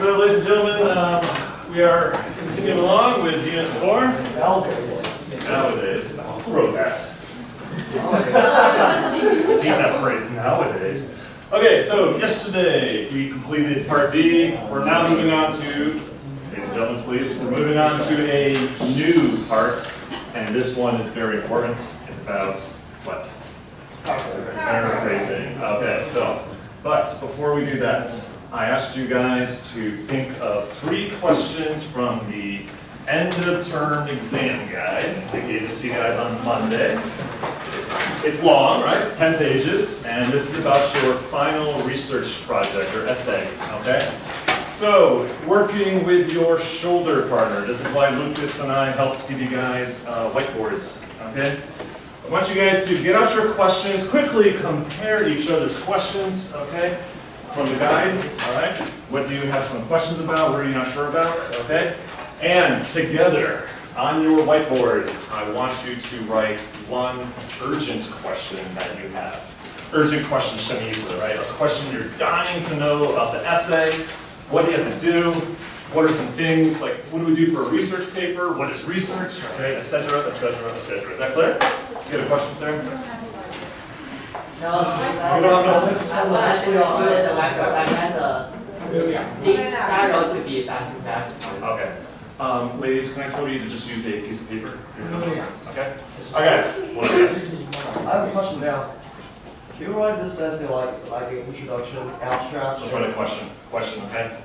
So, ladies and gentlemen, we are continuing along with Unit 4. Nowadays. Who wrote that? I hate that phrase, nowadays. Okay, so yesterday we completed Part B. We're now moving on to, ladies and gentlemen, please, we're moving on to a new part, and this one is very important. It's about what? Paraphrasing. Okay, so, but before we do that, I asked you guys to think of 3 questions from the end of term exam guide I gave this to you guys on Monday. It's long, right? It's 10 pages, and this is about your final research project or essay, okay? So, working with your shoulder partner, this is why Lucas and I helped give you guys whiteboards, okay? I want you guys to get out your questions, quickly compare each other's questions, okay? From the guide, all right? What do you have some questions about? What are you not sure about? Okay? And together, on your whiteboard, I want you to write one urgent question that you have. Urgent question, Shanice, right? A question you're dying to know about the essay. What do you have to do? What are some things, like, what do we do for a research paper? What is research? Okay, et cetera, et cetera, et cetera. Is that clear? You have questions there? No, actually on the whiteboard, I had these arrows to be back to back. Okay. Ladies, can I tell you to just use a piece of paper? Okay? Alright guys, what is this? I have a question now. Can you write this essay like an introduction, abstract? Just write a question. Question, okay?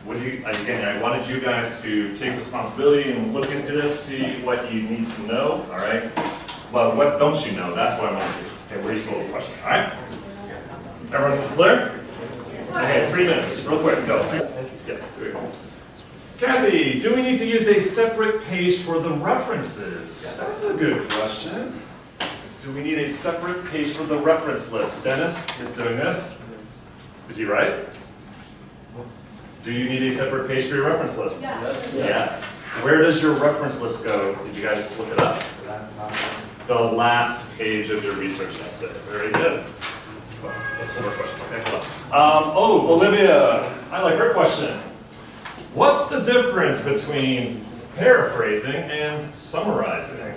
What do you, again, I wanted you guys to take responsibility and look into this, see what you need to know, alright? Well, what don't you know? That's what I want to see. Okay, where do you solve the question, alright? Everyone clear? Okay, 3 minutes, real quick, go. Yeah, 3. Kathy, do we need to use a separate page for the references? That's a good question. Do we need a separate page for the reference list? Dennis is doing this. Is he right? Do you need a separate page for your reference list? Yes. Where does your reference list go? Did you guys look it up? The last page of your research essay. Very good. Well, let's hold our questions. Okay, hold on. Oh, Olivia, I like her question. What's the difference between paraphrasing and summarizing?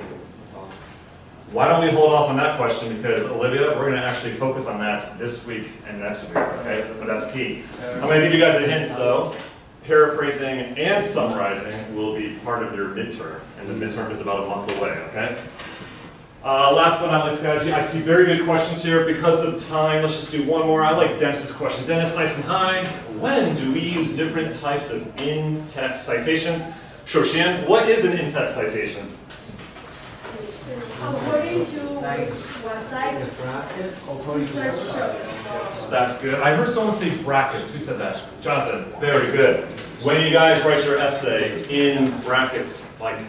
Why don't we hold off on that question, because Olivia, we're going to actually focus on that this week and next week, okay? But that's key. I'm going to give you guys a hint though. Paraphrasing and summarizing will be part of your midterm, and the midterm is about a month away, okay? Last but not least, guys, I see very good questions here. Because of time, let's just do one more. I like Dennis's question. Dennis, nice and high. When do we use different types of in-text citations? Shoshan, what is an in-text citation? According to website, That's good. I heard someone say brackets. Who said that? Jonathan, very good. When you guys write your essay in brackets, like,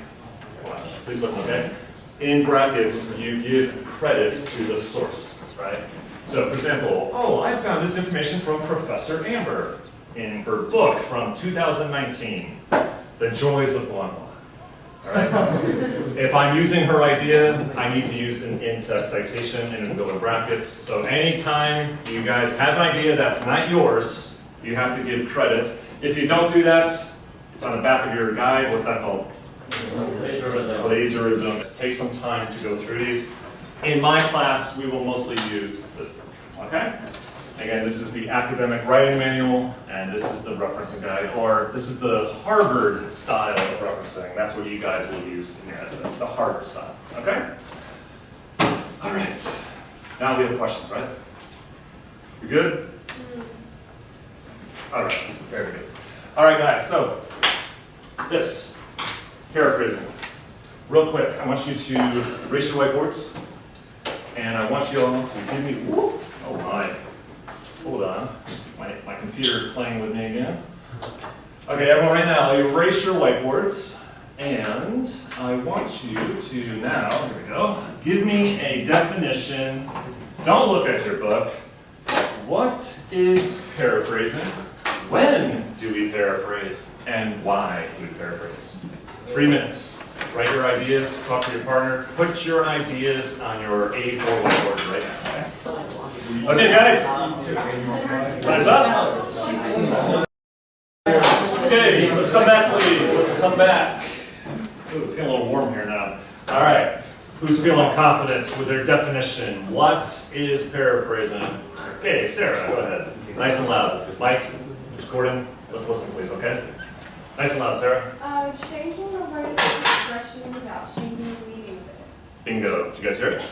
please listen, okay? In brackets, you give credit to the source, right? So, for example, oh, I found this information from Professor Amber in her book from 2019, The Joys of Blah Blah. All right? If I'm using her idea, I need to use an in-text citation and it'll go in brackets. So anytime you guys have an idea that's not yours, you have to give credit. If you don't do that, it's on the back of your guide. What's that called? Plagiarism. Take some time to go through these. In my class, we will mostly use this book, okay? Again, this is the academic writing manual, and this is the referencing guide, or this is the Harvard style of referencing. That's what you guys will use in your essay, the Harvard style, okay? All right, now we have questions, right? You good? All right, very good. All right, guys, so this. Paraphrasing. Real quick, I want you to erase your whiteboards, and I want you all to give me, oh my, hold on, my computer is playing with me again. Okay, everyone right now, erase your whiteboards, and I want you to now, here we go, give me a definition. Don't look at your book. What is paraphrasing? When do we paraphrase? And why do we paraphrase? 3 minutes. Write your ideas, talk to your partner, put your ideas on your A4 whiteboard right now. Okay, guys, time's up. Okay, let's come back, please. Let's come back. Ooh, it's getting a little warm here now. All right. Who's feeling confident with their definition? What is paraphrasing? Okay, Sarah, go ahead. Nice and loud. Mike, Gordon, let's listen, please, okay? Nice and loud, Sarah. Changing the words of expression without changing the meaning of it. Bingo. Did you guys hear it?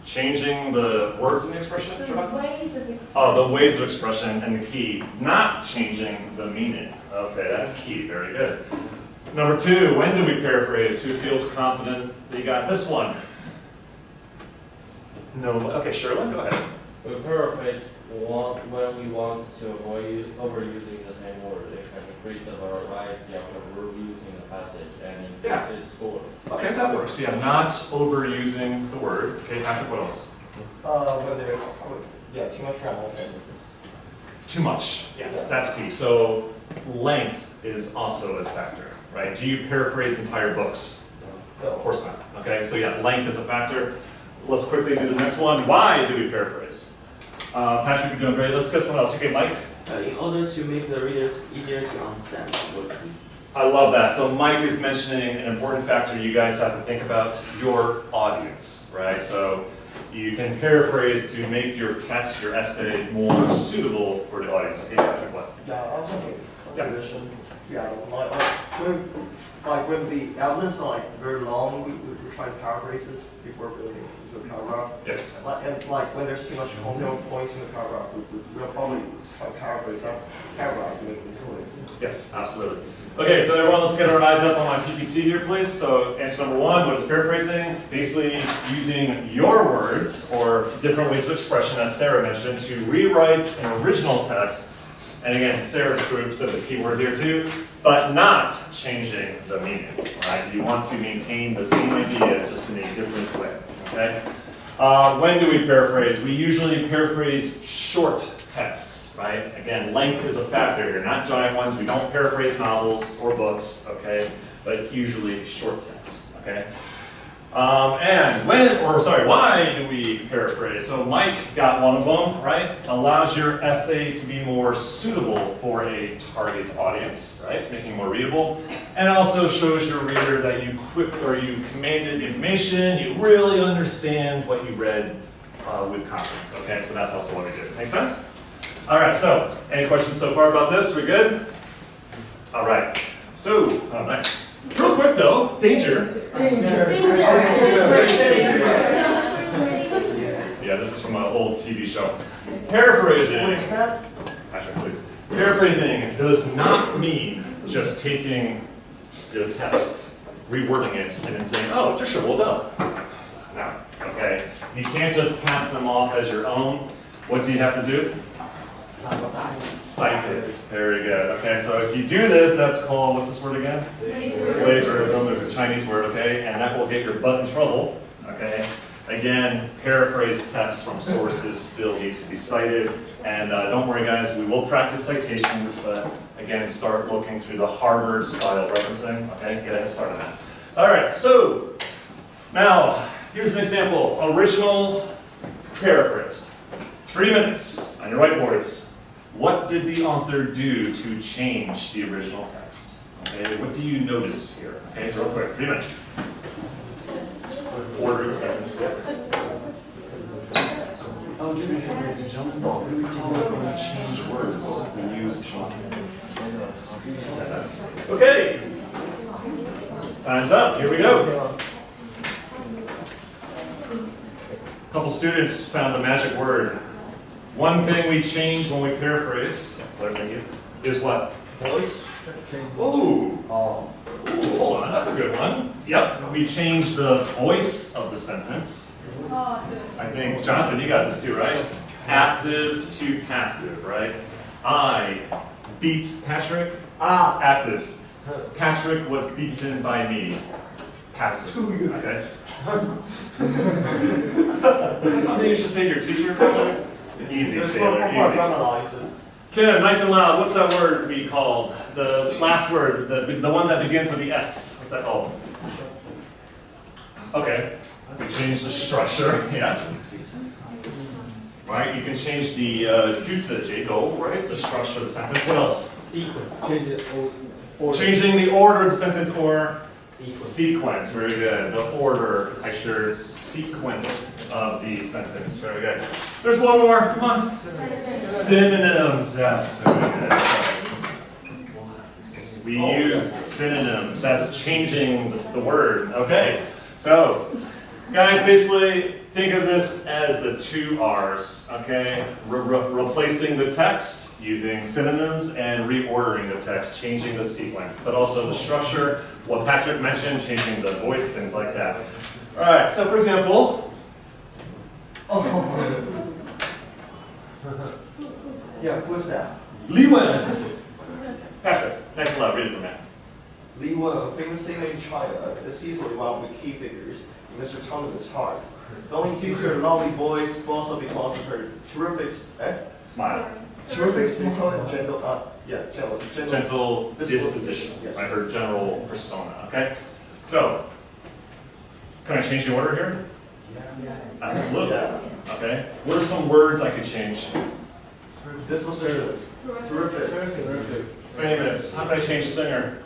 Changing the words in the expression? The Shabbat? ways of expression. Oh, the ways of expression and the key. Not changing the meaning. Okay, that's key. Very good. Number 2, when do we paraphrase? Who feels confident that you got this one? No. Okay, Sherlyn, go ahead. We paraphrase when we want to avoid overusing the same word. It can increase the variety of the word used in the passage and increase its score. Okay, that works. Yeah, not overusing the word. Okay, Patrick, what else? When there's, yeah, too much grammar sentences. Too much. Yes, that's key. So length is also a factor, right? Do you paraphrase entire books? Of course not. Okay, so yeah, length is a factor. Let's quickly do the next one. Why do we paraphrase? Patrick, you're doing great. Let's get someone else. Okay, Mike? In order to make the readers easier to understand. I love that. So Mike is mentioning an important factor you guys have to think about, your audience, right? So you can paraphrase to make your text, your essay, more suitable for the audience. Okay, Patrick, what? Yeah, I was thinking, Yeah. addition, yeah, like when the evidence are like very long, we try to paraphrase this before filling it into a paragraph. Yes. And like when there's too much content points in the paragraph, we'll probably try to paraphrase that paragraph to make things clear. Yes, absolutely. Okay, so everyone, let's get our eyes up on my PPT here, please. So answer number 1, what is paraphrasing? Basically using your words or different ways of expression, as Sarah mentioned, to rewrite an original text. And again, Sarah's group said the key word here too, but not changing the meaning, right? You want to maintain the same idea, just in a different way, okay? When do we paraphrase? We usually paraphrase short texts, right? Again, length is a factor here, not giant ones. We don't paraphrase novels or books, okay? But usually short texts, okay? Why do we paraphrase? So Mike got one of them, right? Allows your essay to be more suitable for a target audience, right? Making it more readable. And also shows your reader that you commanded information, you really understand what you read with confidence, okay? So that's also what we did. Make sense? All right, so any questions so far about this? We good? All right, so next. Real quick though, danger. Yeah, this is from an old TV show. Paraphrasing. What is that? Patrick, please. Paraphrasing does not mean just taking the text, rewording it, and then saying, oh, just sure, well done. No, okay. You can't just pass them off as your own. What do you have to do? Cite it. Very good. Okay, so if you do this, that's called, what's this word again? Plagiarism. There's a Chinese word, okay? And that will get your butt in trouble, okay? Again, paraphrase text from sources still need to be cited. And don't worry, guys, we will practice citations, but again, start looking through the Harvard style referencing, okay? Get a head start on that. All right, so now, here's an example. Original, paraphrased. 3 minutes on your whiteboards. What did the author do to change the original text? Okay, what do you notice here? Okay, real quick, 3 minutes. Order the sentence. Oh, give me a hand, ladies and gentlemen. What do we call it when we change words? We use change. Okay. Time's up. Here we go. A couple students found the magic word. One thing we change when we paraphrase, Claire, thank you, is what? Voice. Ooh. Ooh, hold on, that's a good one. Yep, we change the voice of the sentence. I think, Jonathan, you got this too, right? Active to passive, right? I beat Patrick. Active. Patrick was beaten by me. Passive. Okay. Is that something you should say to your teacher, Patrick? Easy, sailor, easy. Tim, nice and loud. What's that word we called? The last word, the one that begins with the S. What's that called? Okay. We changed the structure, yes. Right, you can change the jutsu, J-go, right? The structure of the sentence. What else? Sequence. Changing the order of the sentence or Sequence. sequence. Very good. The order, I sure sequence of the sentence. Very good. There's one more. Come on. Synonyms. Yes. Very good. We use synonyms. That's changing the word. Okay. So, guys, basically think of this as the 2 R's. Okay. Replacing the text using synonyms and reordering the text, changing the sequence, but also the structure, what Patrick mentioned, changing the voice, things like that. All right, so for example, Yeah, who's that? Li Wen. Patrick, nice and loud, read it for me. Li Wen, a famous singer in China, is easily one of the key figures in Mr. Tundermann's heart. Not only due to her lovely voice, but also because of her terrific Smile. smile and Gentle disposition, Yes. right, her general persona, okay? So, can I change the order here? Absolutely. Yeah. Okay, what are some words I could change? This was a terrific. Famous, how could I change singer?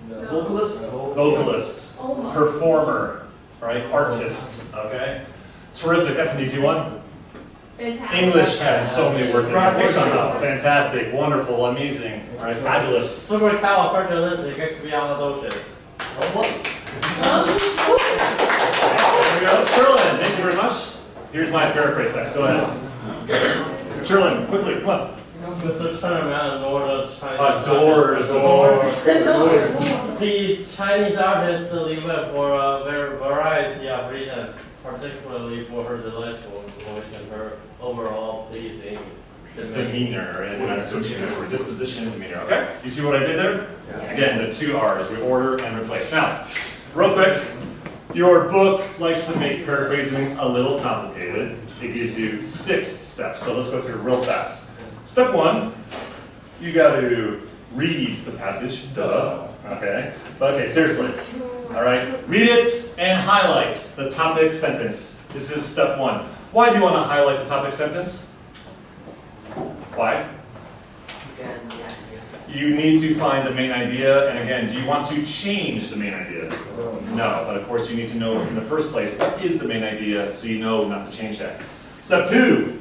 Vocalist? Vocalist, Oh my. performer, right? Artist, okay? Terrific, that's an easy one. Fantastic. English has so many words in it. Right. Fantastic, wonderful, amazing, right? Fabulous. Supercalifragilisticexpialidocious. What? There we go. Sherlyn, thank you very much. Here's my paraphrase text, go ahead. Sherlyn, quickly, come on. Mr. Tundermann adored the Chinese Doors. The Chinese artist Li Wen for a variety of reasons, particularly for her delightful voice and her overall pleasing Demeanor, and that's switching this word, disposition and demeanor, okay? You see what I did there? Again, the 2 R's, reorder and replace. Now, real quick, your book likes to make paraphrasing a little complicated. It gives you 6 steps, so let's go through real fast. Step 1, you got to read the passage, duh, okay? But okay, seriously, all right? Read it and highlight the topic sentence. This is step 1. Why do you want to highlight the topic sentence? Why? You need to find the main idea, and again, do you want to change the main idea? No, but of course you need to know in the first place what is the main idea so you know not to change that. Step 2,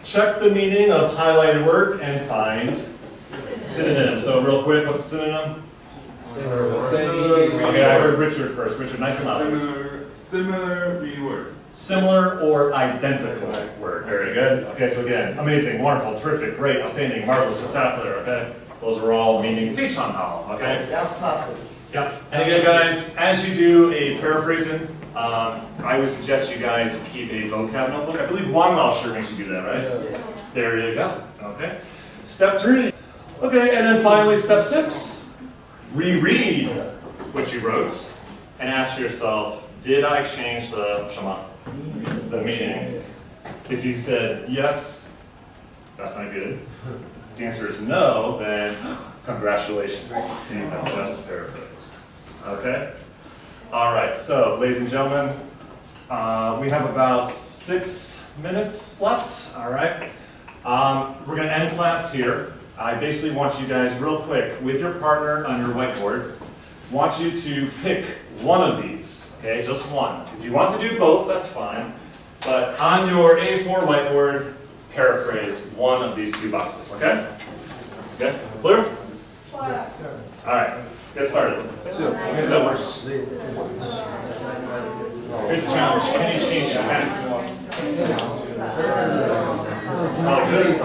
check the meaning of highlighted words and find synonyms. So real quick, what's a synonym? Okay, I heard Richard first. Richard, nice and loud. Similar meaning word. Similar or identical word. Very good. Okay, so again, amazing, wonderful, terrific, great, outstanding, marvelous, spectacular, okay? Those are all meaning 非常好, okay? That's classic. Yeah. And again, guys, as you do a paraphrasing, I would suggest you guys keep a vocab notebook. I believe Wang Lao sure makes you do that, right? Yes. There you go. Okay. Step 3. Okay, and then finally, step 6. Reread what you wrote and ask yourself, did I change the meaning? If you said yes, that's not good. The answer is no, then congratulations, you have just paraphrased. Okay? All right, so ladies and gentlemen, we have about 6 minutes left, all right? We're gonna end class here. I basically want you guys, real quick, with your partner on your whiteboard, want you to pick one of these, okay, just one. If you want to do both, that's fine. But on your A4 whiteboard, paraphrase one of these 2 boxes, okay? Okay, clear? All right, get started. That works. Here's the challenge, can you change your hat? Good.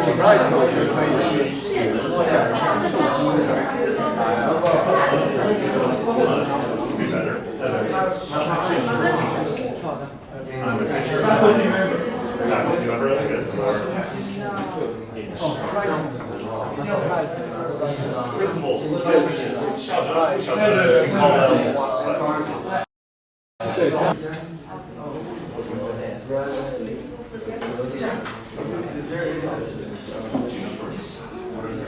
Think about it. Be better. I'm a teacher. Faculty member, that's good. Principals, vice principals, shout out, call out. What is it?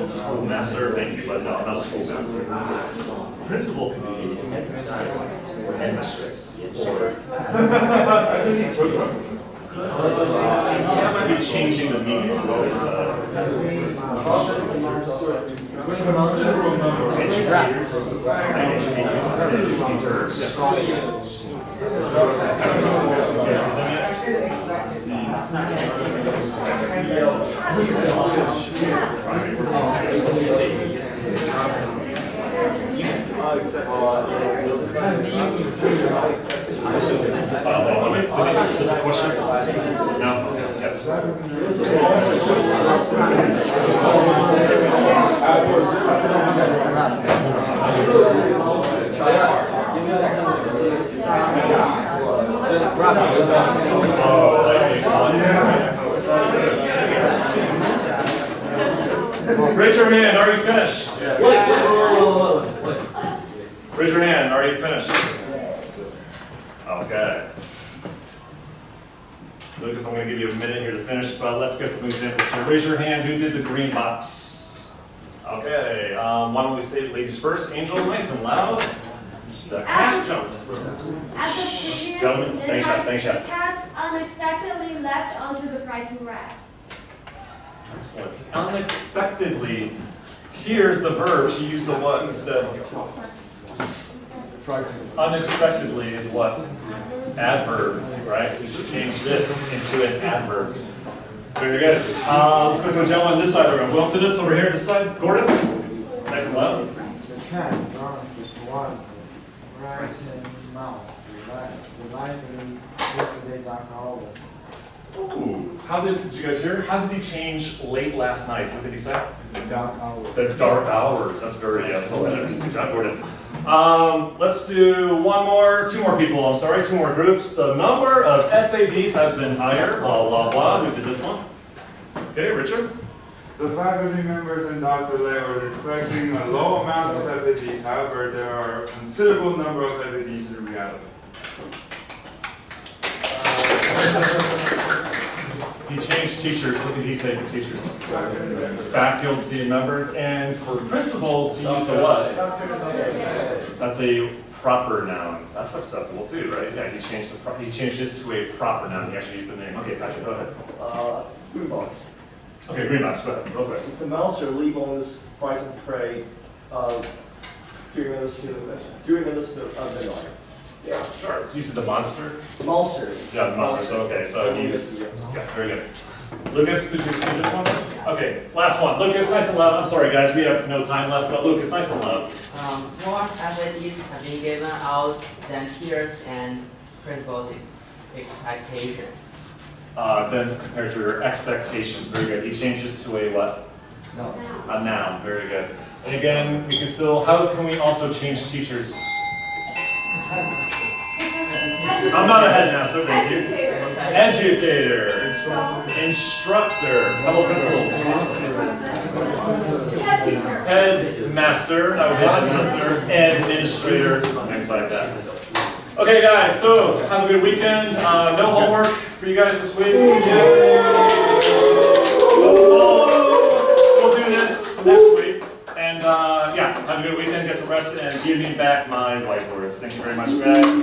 Schoolmaster, thank you, but no, not schoolmaster. Principal can be or headmistress, or you're changing the meaning of those. Is this a question? No? Yes. Raise your hand, are you finished? Raise your hand, are you finished? Okay. Lucas, I'm going to give you a minute here to finish, but let's get some examples here. Raise your hand, who did the green box? Okay, why don't we say ladies first? Angel, nice and loud. The cat jumped. At the previous Gentlemen, thanks, midnight, thanks, the cat unexpectedly leapt onto the frightened rat. Excellent. Unexpectedly. Here's the verb. She used the what instead? Unexpectedly is what? Adverb, right? So you should change this into an adverb. Very good. Let's go to a gentleman on this side of the room. We'll sit this over here this side. Gordon? Nice and loud. The cat runs with one right mouse. The lightning yesterday dark hours. Ooh. Did you guys hear? How did he change late last night? What did he say? The dark hours. The dark hours. That's very poetic. Good job, Gordon. Let's do two more people, I'm sorry, two more groups. The number of FABs has been higher, blah, blah, blah. Who did this one? Okay, Richard? The faculty members in Dr. Lay were expecting a low amount of FADs, however, there are a considerable number of FADs in reality. He changed teachers. What did he say for teachers? Faculty members. And for principals, he used a what? That's a proper noun. That's acceptable too, right? Yeah, he changed this to a proper noun. He actually used the name. Okay, Patrick, go ahead. Green box. Okay, green box, go ahead, real quick. The mouse will leap on this frightened prey during this midnight. Yeah, sure. So you said the monster? The monster. Yeah, the monster. So, okay, so he's, yeah, very good. Lucas, did you do this one? Okay, last one. Lucas, nice and loud. I'm sorry, guys, we have no time left, but Lucas, nice and loud. More FADs have been given out than teachers and principals' expectation. Then compared to your expectations, very good. He changes to a what? No. A noun, very good. And again, we can still, how can we also change teachers? I'm not a headmaster, thank you. Educator. Instructor. Couple principals. Head teacher. Headmaster, I would be headmaster. Administrator, things like that. Okay guys, so have a good weekend. No homework for you guys this week. We'll do this next week. And yeah, have a good weekend, get some rest, and give me back my whiteboards. Thank you very much, guys.